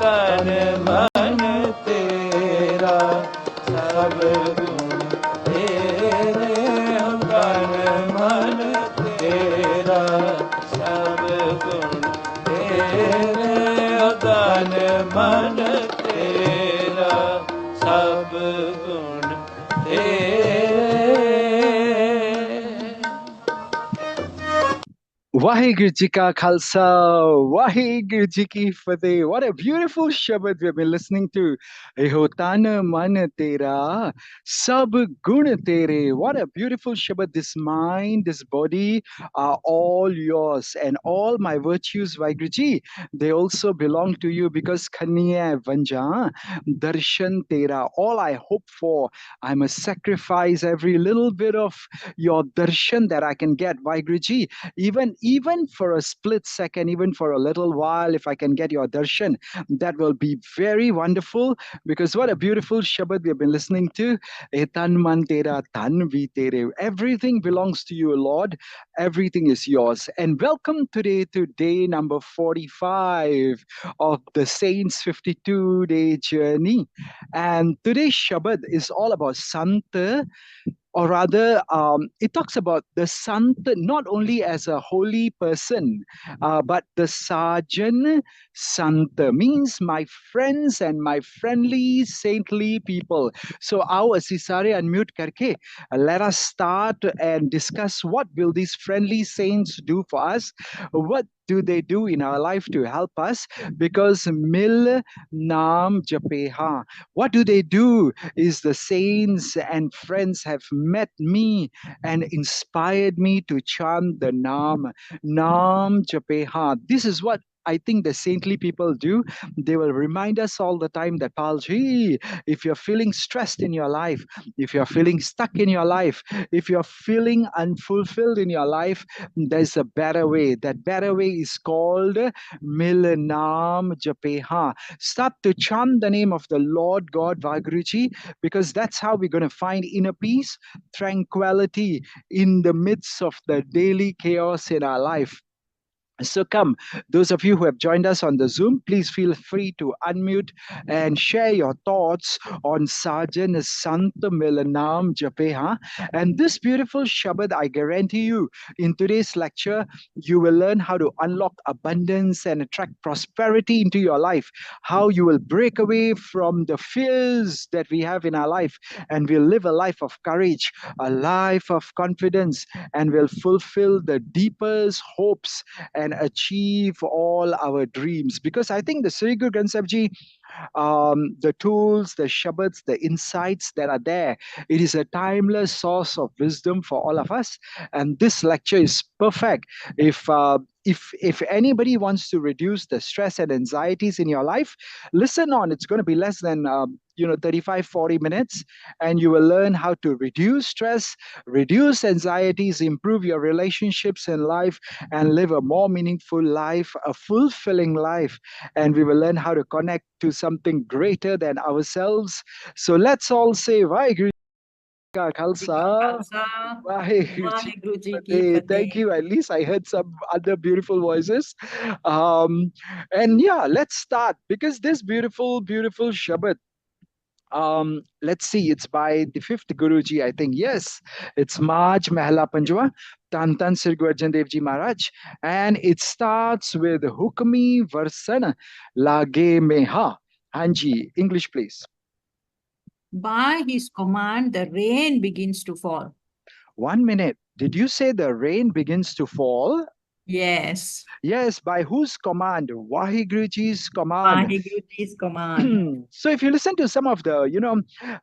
तन मन तेरा सब गुण तेरे तन मन तेरा सब गुण तेरे तन मन तेरा सब गुण तेरे Waheguru Ji Ka Khalsa, Waheguru Ji Ki Fateh. What a beautiful Shabad we have been listening to. Eho Tana Man Tera, Sab Gun Tere. What a beautiful Shabad. This mind, this body are all yours. And all my virtues, Waheguru Ji, they also belong to you because Khaniya Vanja, Darshan Tera. All I hope for, I must sacrifice every little bit of your darshan that I can get, Waheguru Ji. Even for a split second, even for a little while, if I can get your darshan, that will be very wonderful. Because what a beautiful Shabad we have been listening to. Etan man tera, tan vi tere. Everything belongs to you, Lord. Everything is yours. And welcome today to day number 45 of the Saints 52-day journey. And today's Shabad is all about Sant, or rather, it talks about the Sant not only as a holy person, but the Sajan Sant means my friends and my friendly saintly people. So, our Asisare unmute karke, let us start and discuss what will these friendly saints do for us. What do they do in our life to help us? Because Mil Naam Japeha. What do they do? Is the saints and friends have met me and inspired me to chant the Naam Japeha. This is what I think the saintly people do. They will remind us all the time that, Palji, if you're feeling stressed in your life, if you're feeling stuck in your life, if you're feeling unfulfilled in your life, there's a better way. That better way is called Milanam Japeha. Start to chant the name of the Lord God Vaheguru, because that's how we're going to find inner peace, tranquility in the midst of the daily chaos in our life. So come, those of you who have joined us on the Zoom, please feel free to unmute and share your thoughts on Sajan Sant Milanam Japeha. And this beautiful Shabad, I guarantee you, in today's lecture, you will learn how to unlock abundance and attract prosperity into your life, how you will break away from the fears that we have in our life, and will live a life of courage, a life of confidence, and will fulfill the deepest hopes and achieve all our dreams. Because I think the Sri Guru Granth Sahib Ji, the tools, the shabads, the insights that are there, it is a timeless source of wisdom for all of us. And this lecture is perfect if anybody wants to reduce the stress and anxieties in your life. Listen on. It's going to be less than 35-40 minutes, and you will learn how to reduce stress, reduce anxieties, improve your relationships in life, and live a more meaningful life, a fulfilling life. And we will learn how to connect to something greater than ourselves. So let's all say Vaheguru Ka Khalsa, Vaheguru Ji Ki Fateh. Thank you. At least I heard some other beautiful voices. And yeah, let's start, because this beautiful, beautiful Shabad, let's see, it's by the fifth Guruji, I think. Yes, it's Maj Mahla Panjwa, Tan Tan Sri Guru Arjan Dev Ji Maharaj. And it starts with Hukmi Varsana Lage Meha. Hanji, English, please. By his command, the rain begins to fall. 1 minute. Did you say the rain begins to fall? Yes. Yes, by whose command? Vaheguruji's command. Vaheguruji's command. So if you listen to some of the,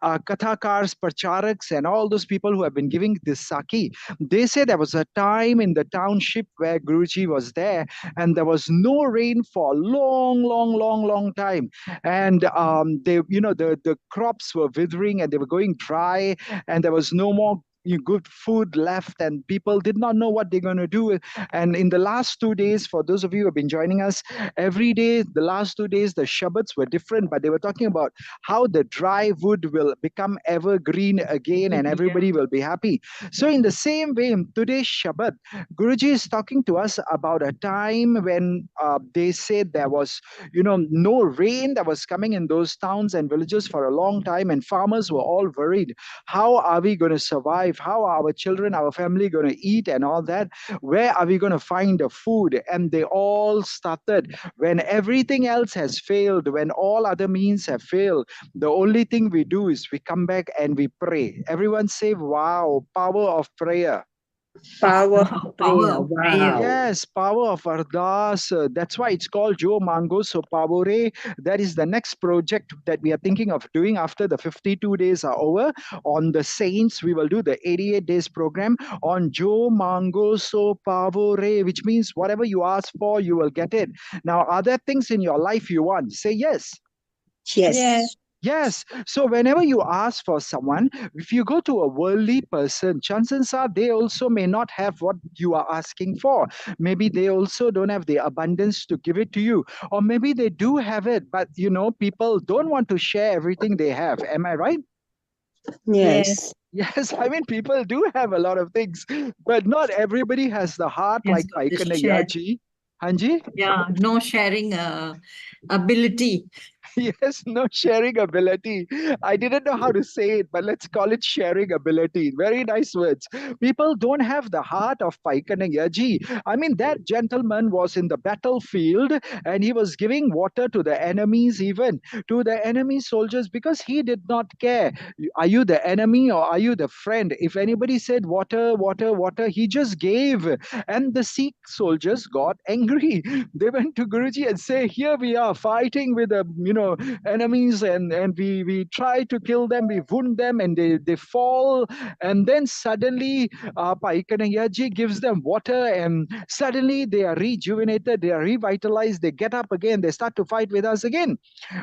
Kathakars, Pracharaks, and all those people who have been giving this Saki, they say there was a time in the township where Guruji was there, and there was no rain for a long, long, long, long time. And the crops were withering and they were going dry, and there was no more good food left, and people did not know what they're going to do. And in the last 2 days, for those of you who have been joining us, every day, the last 2 days, the Shabbats were different, but they were talking about how the dry wood will become evergreen again and everybody will be happy. So, in the same way, in today's Shabbat, Guruji is talking to us about a time when they said there was, no rain that was coming in those towns and villages for a long time, and farmers were all worried. How are we going to survive? How are our children, our family going to eat and all that? Where are we going to find the food? And they all started, when everything else has failed, when all other means have failed, the only thing we do is we come back and we pray. Everyone say, wow, power of prayer. Power Power of prayer. of prayer. Wow. Yes, power of Ardas. That's why it's called Jo Mango So Pavore. That is the next project that we are thinking of doing after the 52 days are over. On the Saints, we will do the 88 days program on Jo Mango So Pavore, which means whatever you ask for, you will get it. Now, are there things in your life you want? Say yes. Yes. Yes. So whenever you ask for someone, if you go to a worldly person, chances are they also may not have what you are asking for. Maybe they also don't have the abundance to give it to you. Or maybe they do have it, but people don't want to share everything they have. Am I right? Yes. Yes, I mean, people do have a lot of things, but not everybody has the heart Has like got the Paikana Yaji. Hanji? Yeah, no sharing ability. Yes, no sharing ability. I didn't know how to say it, but let's call it sharing ability. Very nice words. People don't have the heart of Paikana Yaji. I mean, that gentleman was in the battlefield and he was giving water to the enemies, even to the enemy soldiers, because he did not care. Are you the enemy or are you the friend? If anybody said water, water, water, he just gave. And the Sikh soldiers got angry. They went to Guruji and say, here we are fighting with the enemies, and we try to kill them, we wound them, and they fall. And then suddenly Paikanayaji gives them water, and suddenly they are rejuvenated, they are revitalized, they get up again, they start to fight with us again.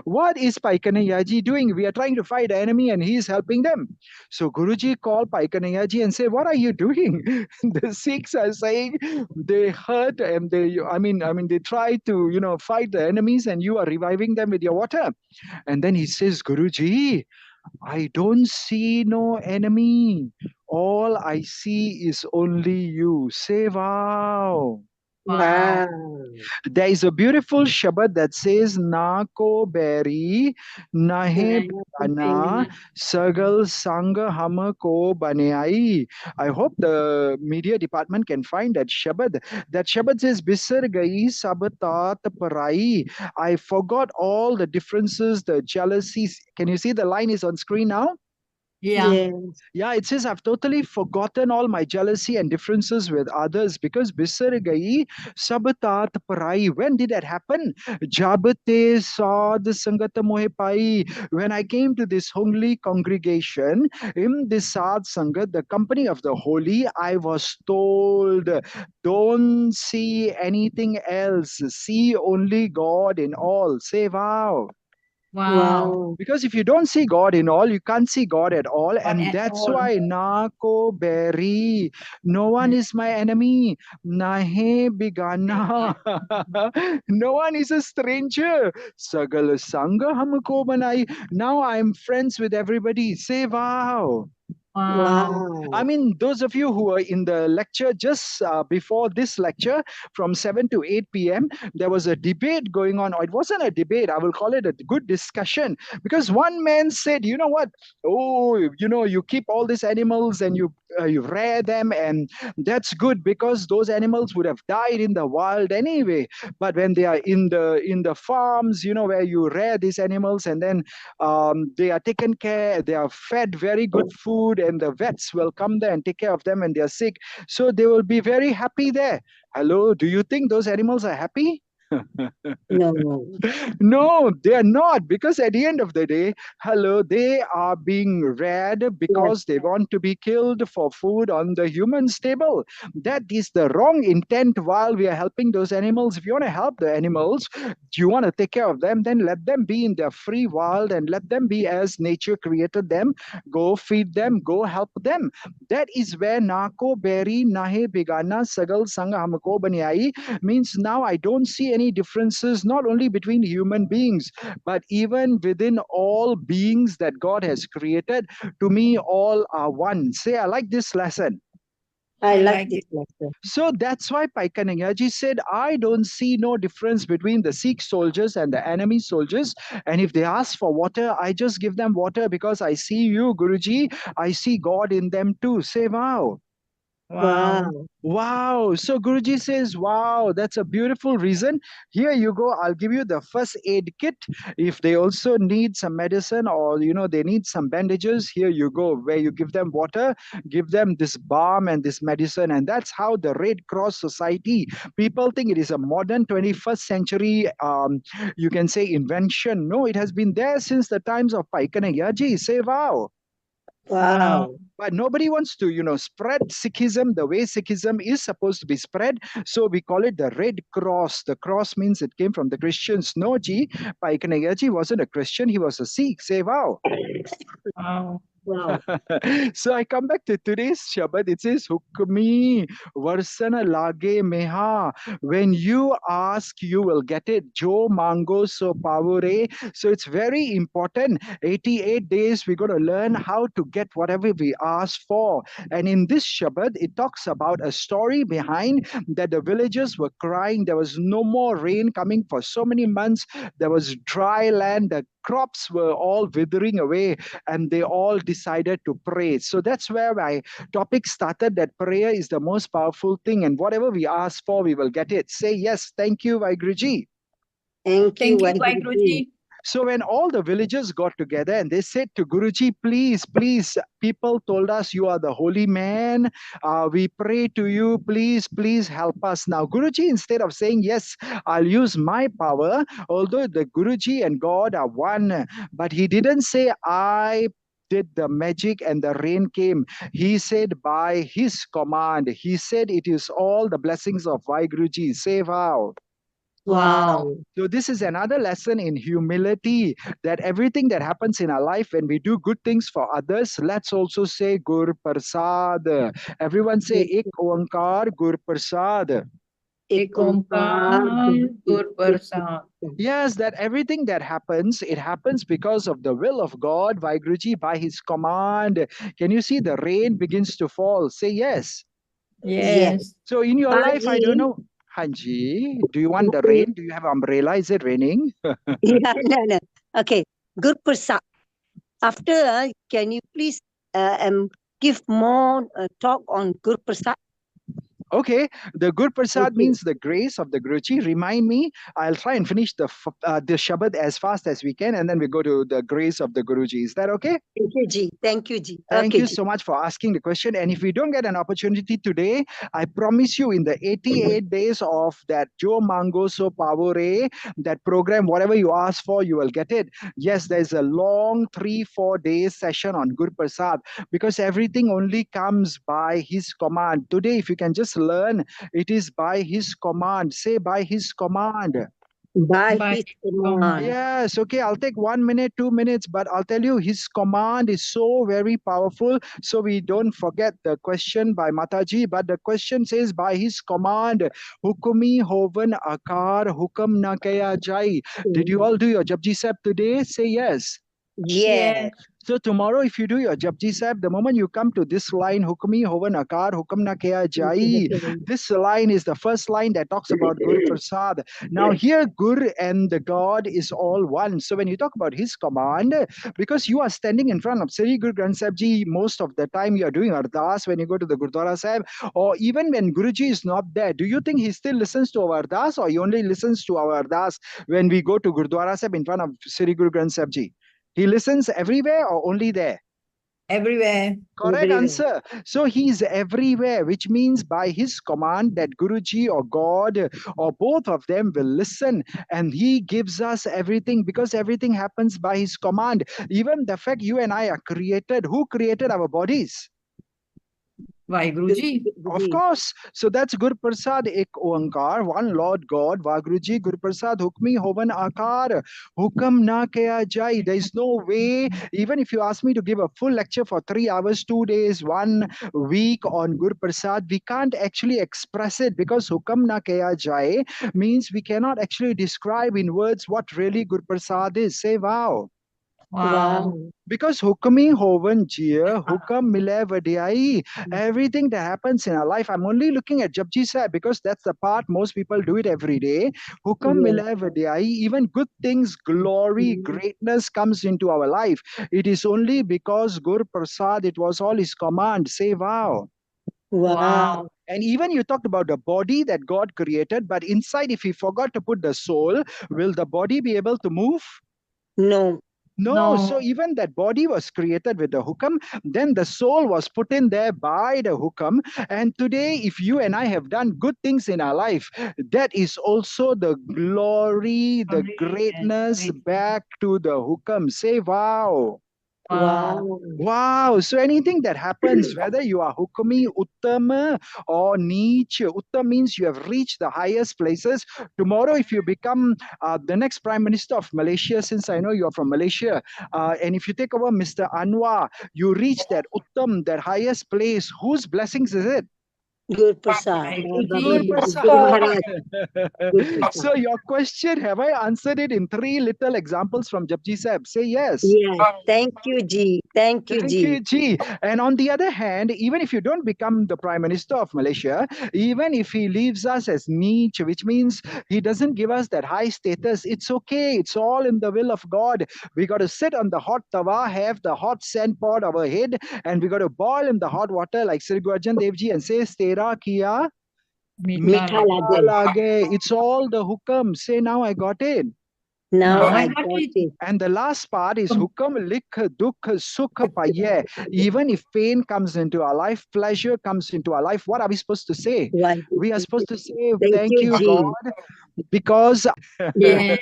What is Paikanayaji doing? We are trying to fight the enemy and he is helping them. So Guruji called Paikanayaji and said, what are you doing? The Sikhs are saying they hurt and they try to fight the enemies, and you are reviving them with your water. And then he says, Guruji, I don't see no enemy. All I see is only you. Say wow. Wow. There is a beautiful Shabad that says, Na ko beri, nahe bana, sagal sanga hum ko banai. I hope the media department can find that Shabad. That Shabad says, Bisar gai sab tat parai. I forgot all the differences, the jealousies. Can you see the line is on screen now? Yeah. Yes. Yeah, it says I've totally forgotten all my jealousy and differences with others because bisar gayi sabatat parai. When did that happen? Jabate sad sangata mohe pai. When I came to this holy congregation, in this sad sangat, the company of the holy, I was told, don't see anything else. See only God in all. Say wow. Wow. Wow. Because if you don't see God in all, you can't see God at all. Not And at that's all. why Nako Beri. No one is my enemy. Nahe Bigana. No one is a stranger. Sagala Sangha Hamko Banai. Now I'm friends with everybody. Say wow. Wow. I mean, those of you who were in the lecture just before this lecture from 7 to 8 p.m., there was a debate going on. Or it wasn't a debate, I will call it a good discussion. Because one man said, you know what? Oh, you keep all these animals and you rear them, and that's good because those animals would have died in the wild anyway. But when they are in the farms, where you rear these animals, and then they are taken care, they are fed very good food, and the vets will come there and take care of them when they are sick. So they will be very happy there. Hello, do you think those animals are happy? No. No, they are not, because at the end of the day, hello, they are being reared Yes. because they want to be killed for food on the human's table. That is the wrong intent while we are helping those animals. If you want to help the animals, you want to take care of them, then let them be in their free wild and let them be as nature created them. Go feed them, go help them. That is where Nako Beri Nahe Bigana Sagal Sang Hamko Banyai means now I don't see any differences not only between human beings, but even within all beings that God has created. To me, all are one. Say, I like this lesson. I like like this it. lesson. So that's why Paikananyaji said, I don't see no difference between the Sikh soldiers and the enemy soldiers. And if they ask for water, I just give them water because I see you, Guruji. I see God in them too. Say, wow. Wow. Wow. Wow. So Guruji says, wow, that's a beautiful reason. Here you go. I'll give you the first aid kit. If they also need some medicine or, they need some bandages, here you go, where you give them water, give them this balm and this medicine. And that's how the Red Cross Society, people think it is a modern 21st century, you can say, invention. No, it has been there since the times of Paikanagaji. Say, wow. Wow. But nobody wants to, spread Sikhism the way Sikhism is supposed to be spread. So we call it the Red Cross. The cross means it came from the Christians. No, Ji, Paikanagaji wasn't a Christian. He was a Sikh. Say, wow. Wow. Wow. So I come back to today's Shabad. It says, Hukmi Varsana Lage Meha. When you ask, you will get it. Jo Mango So Pavure. So it's very important. 88 days, we're going to learn how to get whatever we ask for. And in this Shabad, it talks about a story behind that the villagers were crying. There was no more rain coming for so many months. There was dry land. The crops were all withering away, and they all decided to pray. So that's where my topic started, that prayer is the most powerful thing, and whatever we ask for, we will get it. Say yes. Thank you, Vaiguruji. Thank you, Thank you, Vaheguruji. Vaheguruji. So when all the villagers got together and they said to Guruji, please, please, people told us you are the holy man. We pray to you, please, please help us. Now, Guruji, instead of saying, yes, I'll use my power, although the Guruji and God are one, but he didn't say, I did the magic and the rain came. He said, by his command. He said, it is all the blessings of Vaiguruji. Say how. Wow. So this is another lesson in humility, that everything that happens in our life, when we do good things for others, let's also say Gur Prasad. Everyone say Ek Onkar Gur Prasad. Ek Omkar Gur Prasad. Yes, that everything that happens, it happens because of the will of God, Vaiguruji, by his command. Can you see the rain begins to fall? Say yes. Yes. Yes. So in your life, I don't Haji, know. Hanji, do you want the rain? Do you have umbrella? Is it raining? yeah, no. Okay. Good Prasad. After, can you please give more talk on Good Prasad? Okay, the Gur Prasad Okay. means the grace of the Guruji. Remind me, I'll try and finish the Shabad as fast as we can, and then we go to the grace of the Guruji. Is that okay? Thank you, Ji. Thank you, Ji. Thank Okay, you Ji. so much for asking the question. And if we don't get an opportunity today, I promise you in the 88 days of that Jo Mango So Pavore, that program, whatever you ask for, you will get it. Yes, there's a long 3-4 days session on Gur Prasad, because everything only comes by his command. Today, if you can just learn, it is by his command. Say by his command. By By his his command. Yes, okay, I'll take 1 minute, 2 minutes, but I'll tell you, his command is so very powerful. So we don't forget the question by Mataji, but the question says, by his command, Hukumi Hovan Akar Hukam na kaya jai. Did you all do your Japji Sahib today? Say yes. Yes. So tomorrow, if you do your Japji Sahib, the moment you come to this line, Hukmi Hovan Akar Hukam na kya jai, this line is the first line that talks about Gur Prasad. Now here, Gur and the God is all one. So when you talk about his command, because you are standing in front of Sri Guru Granth Sahib Ji, most of the time you are doing Ardas when you go to the Gurdwara Sahib, or even when Guruji is not there, do you think he still listens to our Ardas, or he only listens to our Ardas when we go to Gurdwara Sahib in front of Sri Guru Granth Sahib Ji? He listens everywhere or only there? Everywhere. Correct Everywhere. answer. So he's everywhere, which means by his command that Guruji or God or both of them will listen, and he gives us everything because everything happens by his command. Even the fact you and I are created, who created our bodies? Waheguruji. Of course. So that's Gur Prasad Ek Oankar, one Lord God, Vaguruji Gur Prasad Hukmi Hovan Akar, Hukam Na Kya Jai. There is no way, even if you ask me to give a full lecture for 3 hours, 2 days, 1 week on Gur Prasad, we can't actually express it because Hukam Na Kya Jai means we cannot actually describe in words what really Gur Prasad is. Say wow. Wow. Because hukami hovan jia, hukam mile vadiai. Everything that happens in our life, I'm only looking at Japji Sahib because that's the part most people do it every day. Hukam Yeah. mile vadiai, even good things, glory, greatness comes into our life. It is only because Gur Prasad, it was all his command. Say wow. Wow. And even you talked about the body that God created, but inside, if he forgot to put the soul, will the body be able to move? No. No, No. so even that body was created with the hukam, then the soul was put in there by the hukam. And today, if you and I have done good things in our life, that is also the glory, the greatness back to the hukam. Say wow. Wow. Wow. So anything that happens, whether you are hukami, uttama, or niche, uttam means you have reached the highest places. Tomorrow, if you become the next Prime Minister of Malaysia, since I know you're from Malaysia, and if you take over Mr. Anwar, you reach that uttam, that highest place, whose blessings is it? Gur Prasad. Gur Guru Prasad. Maharaj. Gur Prasad. So your question, have I answered it in 3 little examples from Japji Sahib? Say yes. Yes. Thank you, Ji. Thank you, Thank Ji. you, G. And on the other hand, even if you don't become the Prime Minister of Malaysia, even if he leaves us as niche, which means he doesn't give us that high status, it's okay. It's all in the will of God. We got to sit on the hot tawa, have the hot sand poured over our head, and we got to boil in the hot water like Sri Guru Arjan Dev Ji and say, Tera kiya Meetha lage. lage. It's all the hukam. Say, now I got it. Now Now I I got got it. it. And the last part is hukam likh dukh sukh paye. Even if pain comes into our life, pleasure comes into our life, what are we supposed to say? Right. We are supposed to say, Thank thank you, you, Ji. God, because Yeah.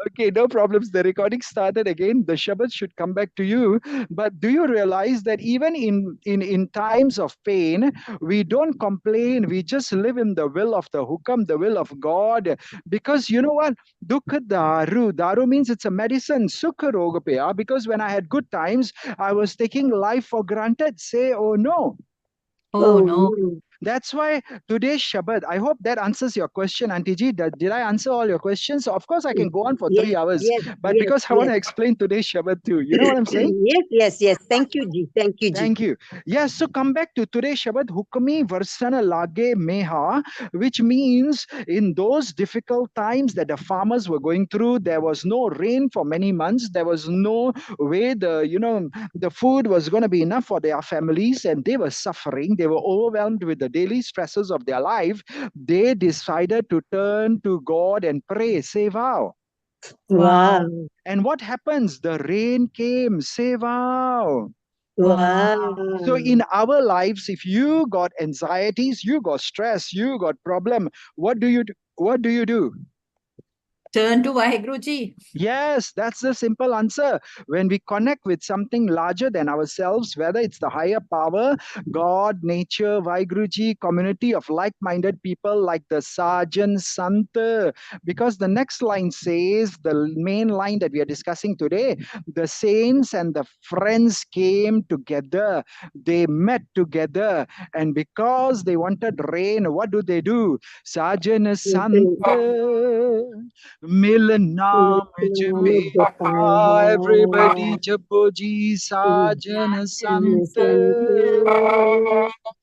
okay, no problems. The recording started again. The Shabbat should come back to you. But do you realize that even in times of pain, we don't complain. We just live in the will of the hukam, the will of God. Because you know what? Dukha daru. Daru means it's a medicine. Sukha rogapaya. Because when I had good times, I was taking life for granted. Say, oh no. Oh no. That's why today's Shabbat, I hope that answers your question, Auntie Ji. Did I answer all your questions? Of course, I can go on for Yes, 3 hours, yes, but yes, because I want to yes. explain today's Shabbat too. You know what I'm saying? Yes. Thank you, Ji. Thank you, Ji. Thank you. Yes, so come back to today's Shabbat, Hukami Varsana Lage Meha, which means in those difficult times that the farmers were going through, there was no rain for many months. There was no way the food was going to be enough for their families, and they were suffering. They were overwhelmed with the daily stresses of their life. They decided to turn to God and pray, say wow. Wow. And what happens? The rain came, say wow. Wow. So in our lives, if you got anxieties, you got stress, you got problem, what do you do? What do you do? Turn to Waheguruji. Yes, that's the simple answer. When we connect with something larger than ourselves, whether it's the higher power, God, nature, Vaiguruji, community of like-minded people like the Sajan Sant, because the next line says, the main line that we are discussing today, the saints and the friends came together, they met together, and because they wanted rain, what do? Sajan Sant, मिलना में everybody जपो जी साजन संत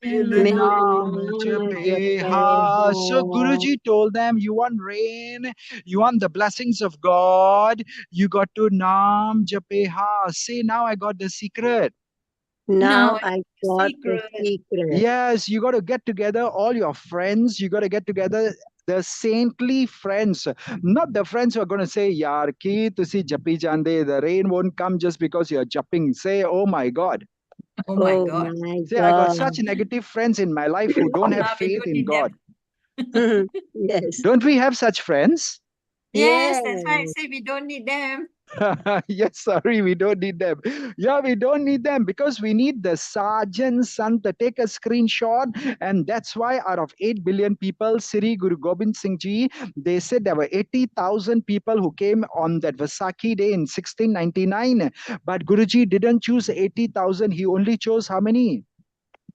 मिलना में So Guruji told them, you want rain, you want the blessings of God, you got to Naam Japeha. Say, now I got the secret. Now I got the secret. Yes, you got to get together all your friends. You got to get together the saintly friends, not the friends who are going to say, Yaar ki tusi japi jande, the rain won't come just because you're jumping. Say, oh my God. Oh my Oh God. my Say, I got God. such negative friends in my life who don't have Now we faith don't in need God. them. Yes. Don't we have such friends? Yes, that's why I Yes. say we don't need them. Yes, sorry, we don't need them. Yeah, we don't need them because we need the Sergeant Sant to take a screenshot. And that's why out of 8 billion people, Sri Guru Gobind Singh Ji, they said there were 80,000 people who came on that Vaisakhi day in 1699. But Guruji didn't choose 80,000. He only chose how many?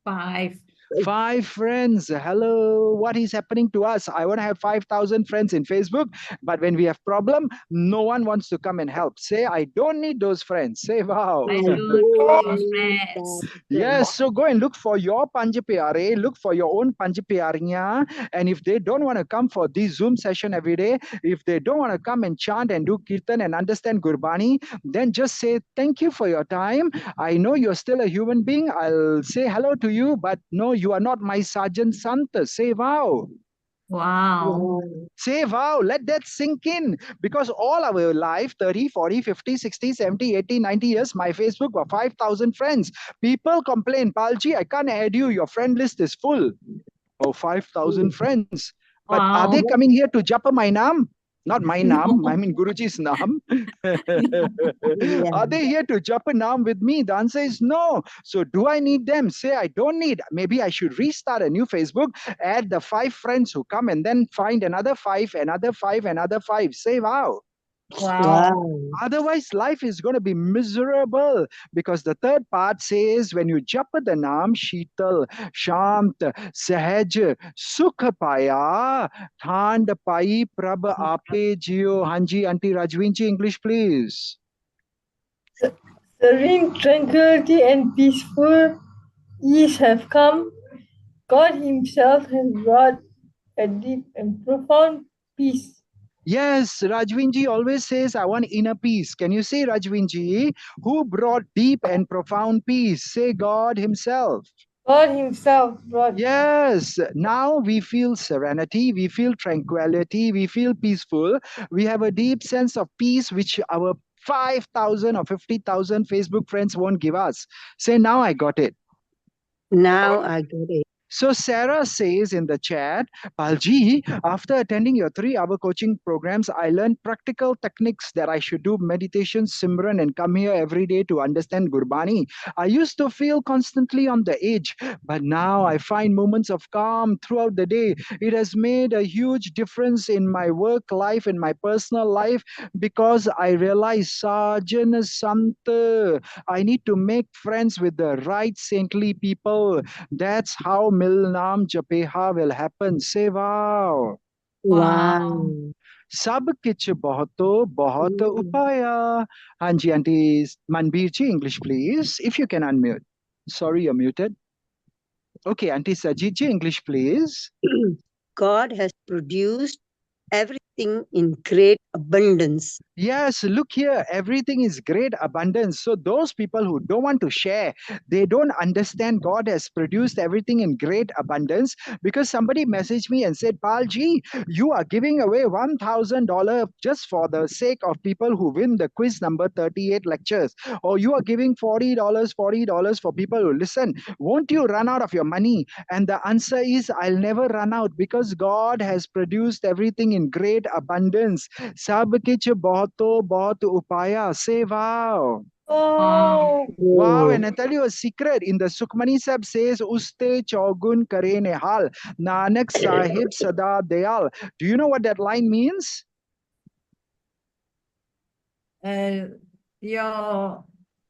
5. 5 friends. Hello, what is happening to us? I want to have 5,000 friends in Facebook, but when we have problem, no one wants to come and help. Say, I don't need those friends. Say, wow. I I don't need don't those need friends. that Yes, friend. so go and look for your Panjapyare, look for your own Panjapyarinya. And if they don't want to come for this Zoom session every day, if they don't want to come and chant and do Kirtan and understand Gurbani, then just say, thank you for your time. I know you're still a human being. I'll say hello to you, but no, you are not my Sergeant Sant. Say wow. Wow. Wow. Say wow, let that sink in. Because all our life, 30, 40, 50, 60, 70, 80, 90 years, my Facebook were 5,000 friends. People complain, Palji, I can't add you. Your friend list is full. Oh, 5,000 friends. But are they Wow. coming here to japa my naam? Not my naam, No. I mean Guruji's naam. Yeah. Are they here to japa naam with me? The answer is no. So do I need them? Say I don't need. Maybe I should restart a new Facebook, add the 5 friends who come and then find another 5, another 5, another 5. Say wow. Wow. Wow. Otherwise, life is going to be miserable because the third part says when you japa the naam Sheetal, Shant, Sahaj, Sukh Paya, Thand Pai, Prab Ape Jio. Hanji, Auntie Rajvinji, English, please. Serene tranquility and peaceful ease have come. God Himself has brought a deep and profound peace. Yes, Rajvinji always says, I want inner peace. Can you say, Rajvinji, who brought deep and profound peace? Say, God Himself. God Himself brought. Yes, now we feel serenity, we feel tranquility, we feel peaceful. We have a deep sense of peace, which our 5,000 or 50,000 Facebook friends won't give us. Say, now I got it. Now I get it. So Sarah says in the chat, Palji, after attending your 3-hour coaching programs, I learned practical techniques that I should do meditation, Simran, and come here every day to understand Gurbani. I used to feel constantly on the edge, but now I find moments of calm throughout the day. It has made a huge difference in my work life, in my personal life, because I realize Sajan Sant, I need to make friends with the right saintly people. That's how Milnam Japeha will happen. Say wow. Wow. Wow. सब किच बहुतो बहुत upaya. Hanji Auntie Manbir ji, English please. If you can unmute. Sorry, you're muted. Okay, Auntie Sajid ji, English please. God has produced everything in great abundance. Yes, look here, everything is great abundance. So those people who don't want to share, they don't understand God has produced everything in great abundance because somebody messaged me and said, Palji, you are giving away $1,000 just for the sake of people who win the quiz number 38 lectures. Or you are giving $40 for people who listen. Won't you run out of your money? And the answer is, I'll never run out because God has produced everything in great abundance. Sab kich bahto bahut upaya. Say wow. Oh, Wow, Oh, and I tell you a secret. In the Sukhmani Sahib says, Uste chaugun kare nehal, Nanak Sahib sada dayal. Do you know what that line means? Your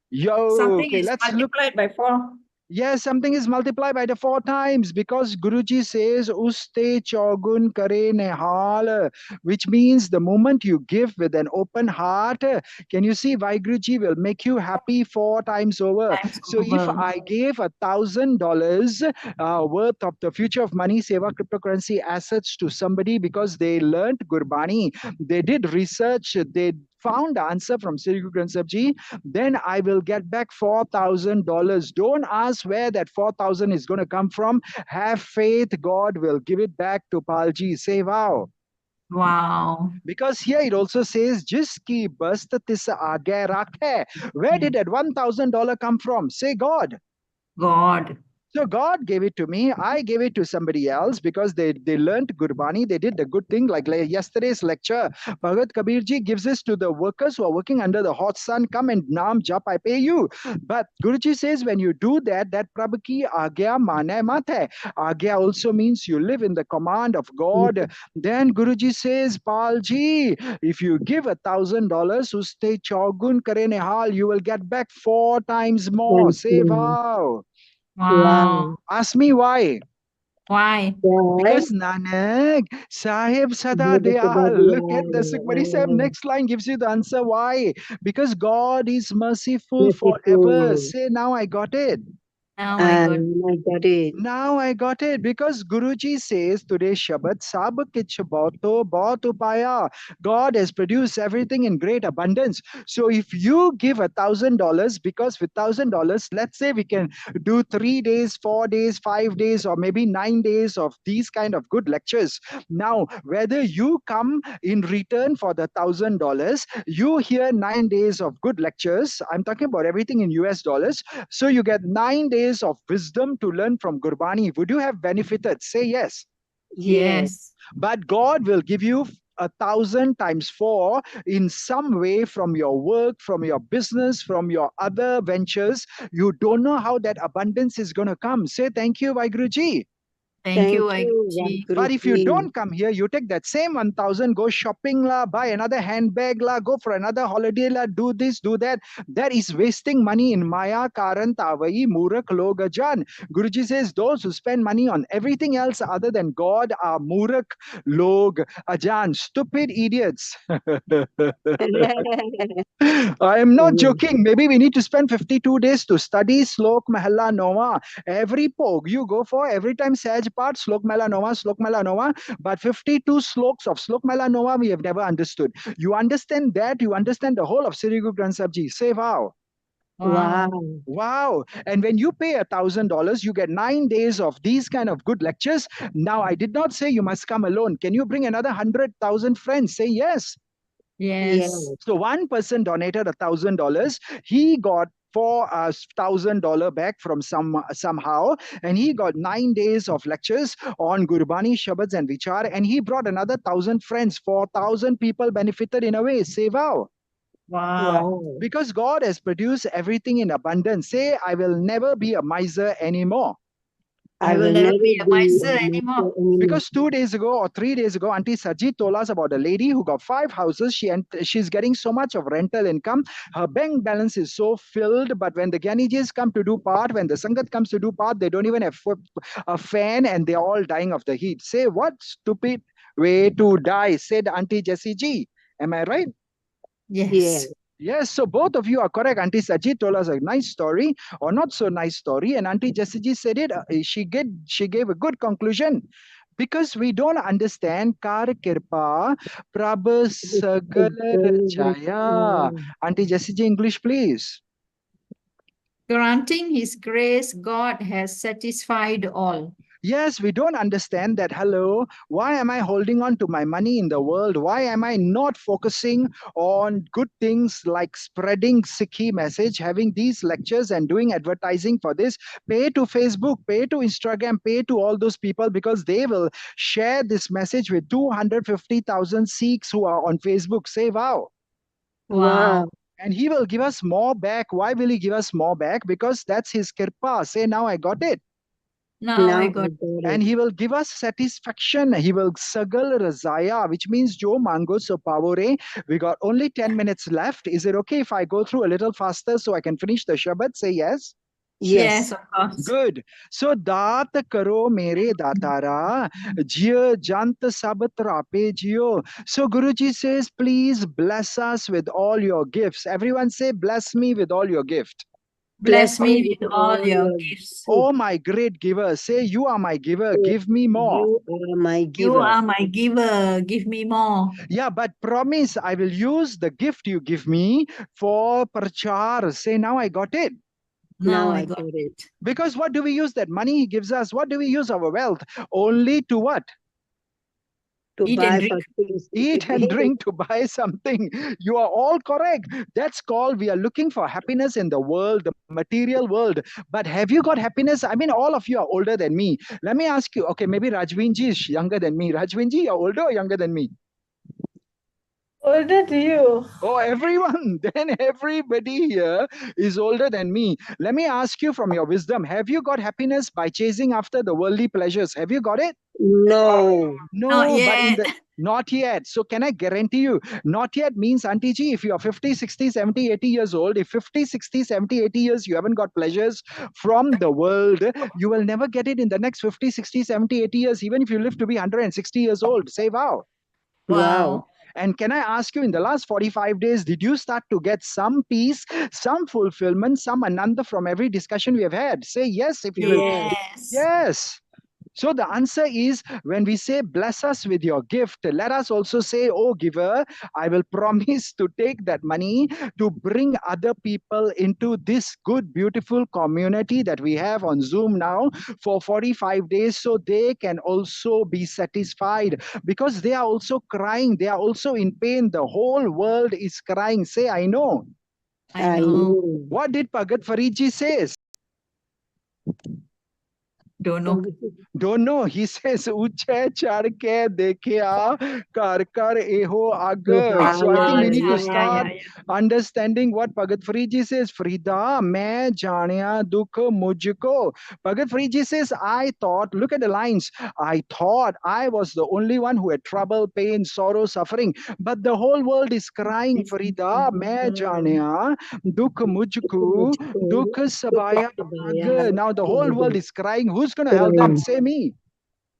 Yo, something okay, is let's look. multiplied by 4. Yes, something is multiplied by the 4 times because Guruji says, Uste chaugun kare nehal, which means the moment you give with an open heart, can you see why Guruji will make you happy 4 times over? Times So if over. I gave $1,000 worth of the future of money, Sewa cryptocurrency assets to somebody because they learned Gurbani, they did research, they found the answer from Sri Guru Granth Sahib Ji, then I will get back $4,000. Don't ask where that 4,000 is going to come from. Have faith, God will give it back to Palji. Say wow. Wow. Because here it also says, Jiski bast tis aage rakhe. Where did that $1,000 come from? Say God. God. So God gave it to me. I gave it to somebody else because they learned Gurbani. They did the good thing. Like yesterday's lecture, Bhagat Kabir ji gives this to the workers who are working under the hot sun. Come and Naam Jap, I pay you. But Guruji says when you do that, that Prabhu ki agya mane mat hai. Agya also means you live in the command of God. Then Guruji says, Pal ji, if you give $1,000, uste chaugun kare nihal, you will get back 4 times more. Say wow. Wow. Ask me why. Why? Because Nanak, Sahib Sada Dayal. Look at the Sukhmani Sahib. Next line gives you the answer why. Because God is merciful forever. Say, now I got it. Now I got I got it. Now I got it because Guruji says today's Shabad, Sab kich bauto baut upaya. God has produced everything in great abundance. So if you give $1,000, because with $1,000, let's say we can do 3 days, 4 days, 5 days, or maybe 9 days of these kind of good lectures. Now, whether you come in return for the $1,000, you hear 9 days of good lectures. I'm talking about everything in US dollars. So you get 9 days of wisdom to learn from Gurbani. Would you have benefited? Say yes. yes. But God will give you 1,000 times 4 in some way from your work, from your business, from your other ventures. You don't know how that abundance is going to come. Say thank you, Vaiguruji. Thank you, Vaiguruji. But if you don't come here, you take that same 1,000, go shopping la, buy another handbag la, go for another holiday la, do this, do that. That is wasting money in Maya, Karan, Tavai, Murak, Log, Ajan. Guruji says those who spend money on everything else other than God are Murak, Log, Ajan, stupid idiots. I am not joking. Maybe we need to spend 52 days to study Slok Mahalla Nova. Every pog you go for, every time Saj part, Slok Mahalla Nova, Slok Mahalla Nova. But 52 sloks of Slok Mahalla Nova we have never understood. You understand that, you understand the whole of Sri Guru Granth Sahib Ji. Say wow. Wow. Wow. And when you pay $1,000, you get 9 days of these kind of good lectures. Now, I did not say you must come alone. Can you bring another 100,000 friends? Say yes. Yes. So one person donated $1,000. He got $4,000 back from somehow, and he got 9 days of lectures on Gurbani, Shabads, and Vichar, and he brought another 1,000 friends. 4,000 people benefited in a way. Say wow. Wow. Because God has produced everything in abundance. Say, I will never be a miser anymore. I will never be a miser anymore. Because 2 days ago or 3 days ago, Auntie Sajid told us about a lady who got 5 houses. She's getting so much of rental income. Her bank balance is so filled. But when the Gyanijis come to do part, when the Sangat comes to do part, they don't even have a fan and they're all dying of the heat. Say, what stupid way to die, said Auntie Jessie G. Am I right? Yes. Yes, so both of you are correct. Auntie Sajid told us a nice story or not so nice story, and Auntie Jessie Ji said it. She gave a good conclusion. Because we don't understand Kar Kirpa Prabh Sagal Rachaya. Auntie Jessie Ji, English, please. Granting His grace, God has satisfied all. Yes, we don't understand that. Hello, why am I holding on to my money in the world? Why am I not focusing on good things like spreading Sikhi message, having these lectures and doing advertising for this? Pay to Facebook, pay to Instagram, pay to all those people because they will share this message with 250,000 Sikhs who are on Facebook. Say wow. Wow. And he will give us more back. Why will he give us more back? Because that's his kirpa. Say, now I got it. Now I got it. And he will give us satisfaction. He will sagal razaya, which means jo mango so pavore. We got only 10 minutes left. Is it okay if I go through a little faster so I can finish the Shabad? Say yes. Yes, of course. Good. So dat karo mere datara, jiyo jant sab trape jiyo. So Guruji says, please bless us with all your gifts. Everyone say, bless me with all your gift. Bless me with all your gifts. Oh, my great giver. Say, you are my giver. Give me more. You are my giver. You are my giver. Give me more. Yeah, but promise I will use the gift you give me for prachar. Say, now I got it. Now I got it. Because what do we use that money he gives us? What do we use our wealth? Only to what? to Eat buy and for drink. things. Eat and drink to buy something. You are all correct. That's called we are looking for happiness in the world, the material world. But have you got happiness? I mean, all of you are older than me. Let me ask you, okay, maybe Rajvinji is younger than me. Rajvinji, you're older or younger than me? Older to you. Oh, everyone. Then everybody here is older than me. Let me ask you from your wisdom, have you got happiness by chasing after the worldly pleasures? Have you got it? No. No, but in yet. the not yet. So can I guarantee you, not yet means, Auntie Ji, if you are 50, 60, 70, 80 years old, if 50, 60, 70, 80 years you haven't got pleasures from the world, you will never get it in the next 50, 60, 70, 80 years, even if you live to be 160 years old. Say wow. Wow. And can I ask you, in the last 45 days, did you start to get some peace, some fulfillment, some ananda from every discussion we have had? Say yes if you will. Yes. Yes. Yes. So the answer is, when we say, bless us with your gift, let us also say, oh giver, I will promise to take that money to bring other people into this good, beautiful community that we have on Zoom now for 45 days, so they can also be satisfied, because they are also crying. They are also in pain. The whole world is crying. Say, I know. I know. What did Bhagat Faridji says? Don't know. Don't know. He says, Uche charke dekhya kar kar eho ag. So I think we need to start understanding what Bhagat Faridji says. Frida, main janiya dukh mujhko. Bhagat Faridji says, I thought, look at the lines. I thought I was the only one who had trouble, pain, sorrow, suffering. But the whole world is crying, Frida, main janiya dukh mujhko, dukh sabaya ag. Now the whole world is crying. Who's going to help them? Say me.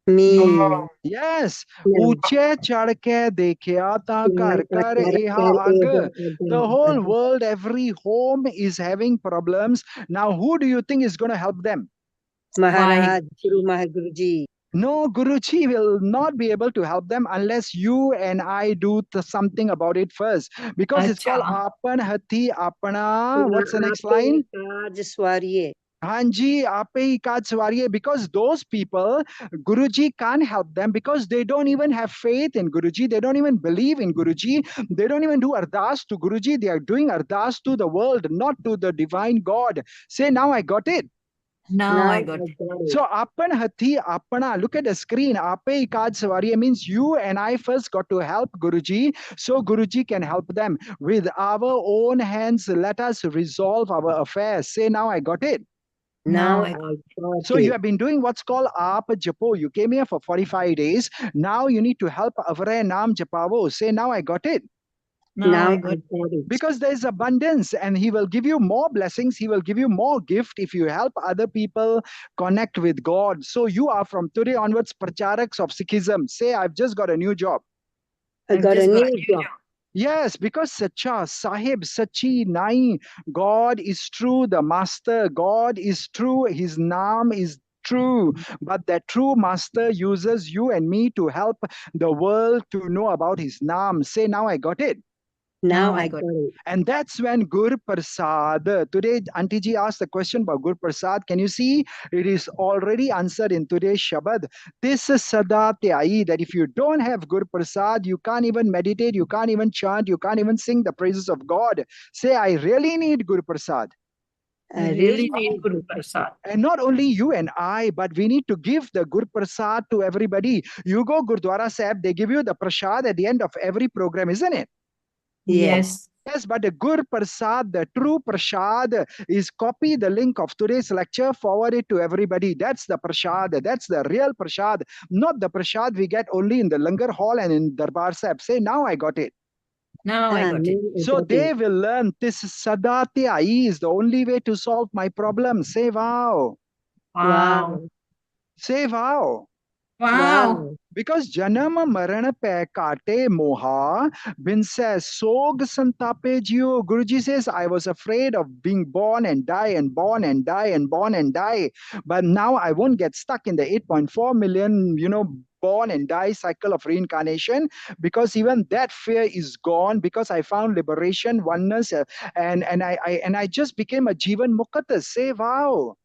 Me. Yes. Yeah. Uche chढ़ के देखिया ता कर कर एहा ag. The whole world, every home is having problems. Now, who do you think is going to help them? Maharaj, Guru Mahaguruji. No, Guruji will not be able to help them unless you and I do something about it first. Because it's called Acha. Apan Hathi Apana. What's the next line? Swariye. Hanji, ape hi kaaj swariye. Because those people, Guruji can't help them because they don't even have faith in Guruji. They don't even believe in Guruji. They don't even do ardas to Guruji. They are doing ardas to the world, not to the divine God. Say, now I got it. Now I got it. So, apan hathi apana, look at the screen. Ape hi kaaj swariye means you and I first got to help Guruji, so Guruji can help them. With our own hands, let us resolve our affairs. Say, now I got it. Now I got So it. you have been doing what's called Aap Japo. You came here for 45 days. Now you need to help Avare Naam Japavo. Say, now I got it. Now I got it. it. Because there is abundance and he will give you more blessings. He will give you more gift if you help other people connect with God. So you are from today onwards Pracharaks of Sikhism. Say, I've just got a new job. I got a new job. Yes, because Sacha, Sahib, Sachi, Nai, God is true, the Master, God is true, His Naam is true. But that true Master uses you and me to help the world to know about His Naam. Say, now I got it. Now I got it. And that's when Gur Prasad, today Auntie Ji asked the question about Gur Prasad. Can you see? It is already answered in today's Shabad. This is Sada Tyai, that if you don't have Gur Prasad, you can't even meditate, you can't even chant, you can't even sing the praises of God. Say, I really need Gur Prasad. I really need Guru Prasad. And not only you and I, but we need to give the Gur Prasad to everybody. You go Gurdwara Sahib, they give you the Prasad at the end of every program, isn't it? Yes. Yes, but the Gur Prasad, the true Prasad, is copy the link of today's lecture, forward it to everybody. That's the Prasad. That's the real Prasad, not the Prasad we get only in the Langar Hall and in Darbar Sahib. Say, now I got it. Now I got it. So they will learn this Sadatyai is the only way to solve my problem. Say, wow. Wow. Say, wow. Wow. Because janam marana pe kate moha, bin says sog santape jiyo. Guruji says, I was afraid of being born and die and born and die and born and die. But now I won't get stuck in the 8.4 million, born and die cycle of reincarnation, because even that fear is gone, because I found liberation, oneness, and I just became a Jivan Mukata. Say, wow.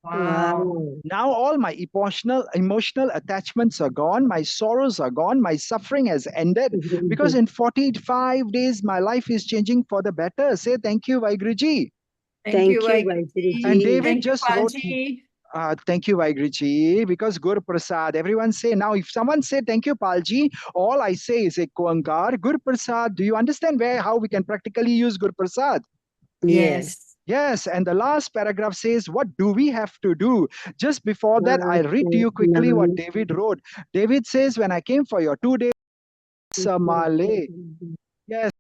Wow. Now all my emotional attachments are gone, my sorrows are gone, my suffering has ended, because in 45 days my life is changing for the better. Say thank you, Vaiguruji. Thank you, Vaiguruji. And Vaiguruji. David Thank you, just wrote, Palji. thank you, Vaiguruji, because Gur Prasad, everyone say, now if someone say thank you, Palji, all I say is Ek Oankar, Gur Prasad. Do you understand how we can practically use Gur Prasad? Yes. Yes, and the last paragraph says, what do we have to do? Just before that, I'll read to you quickly what David wrote. David says, when I came for your 2 days, Samale. Yes,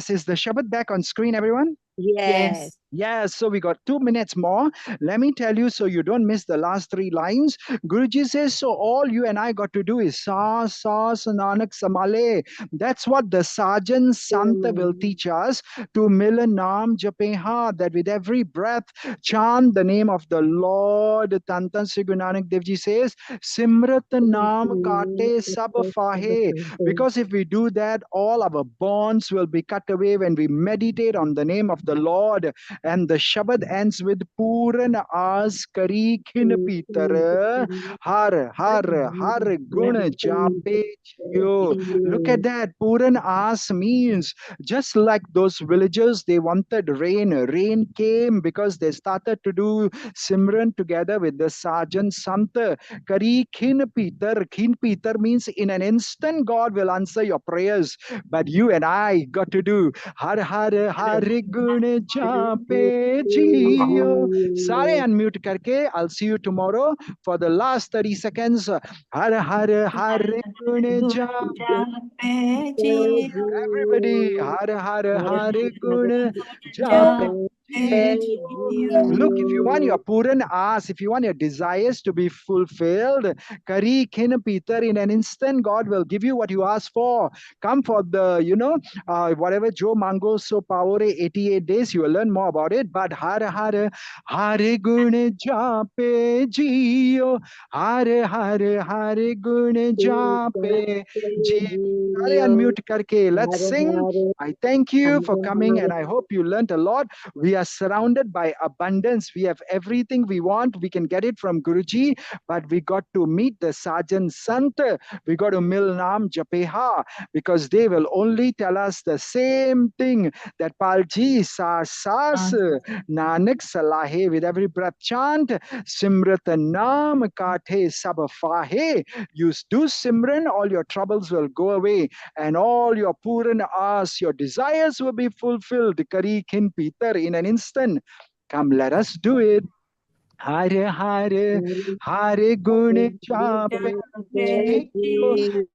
is the Shabbat back on screen, everyone? Yes. Yes, so we got 2 minutes more. Let me tell you so you don't miss the last 3 lines. Guruji says, so all you and I got to do is Sa, Nanak, Samale. That's what the Sajan Santa will teach us, to Mila Naam Japeha, that with every breath, chant the name of the Lord. Tantan Sri Guru Nanak Dev Ji says, Simrat Naam Kate Sab Fahe. Because if we do that, all our bonds will be cut away when we meditate on the name of the Lord. And the Shabad ends with Puran As Kari Khin Pitar Har Guna Jape Jiyo. Look at that. Puran As means just like those villagers, they wanted rain. Rain came because they started to do Simran together with the Sajan Santa. Kari Khin Pitar. Khin Pitar means in an instant God will answer your prayers. But you and I got to do Har Guna Jape Jiyo. Sare unmute karke. I'll see you tomorrow for the last 30 seconds. Har Guna Jape. Everybody, Har Guna Jape. Look, if you want your Puran As, if you want your desires to be fulfilled, Kari Khin Peter, in an instant, God will give you what you ask for. Come for the, whatever Joe Mango So Power 88 days, you will learn more about it. But Har Guna Jape Jiyo, Har Guna Jape Jiyo. Unmute karke. Let's sing. I thank you for coming and I hope you learned a lot. We are surrounded by abundance. We have everything we want. We can get it from Guruji, but we got to meet the Sajan Sant. We got to Mil Naam Japeha, because they will only tell us the same thing, that Palji Sas Nanak Salahe, with every breath chant Simrat Naam Kathe Sab Fahe. You do Simran, all your troubles will go away and all your Puran As, your desires will be fulfilled. Kari Khin Peter, in an instant. Come, let us do it. Hare Guna Jape Jiyo.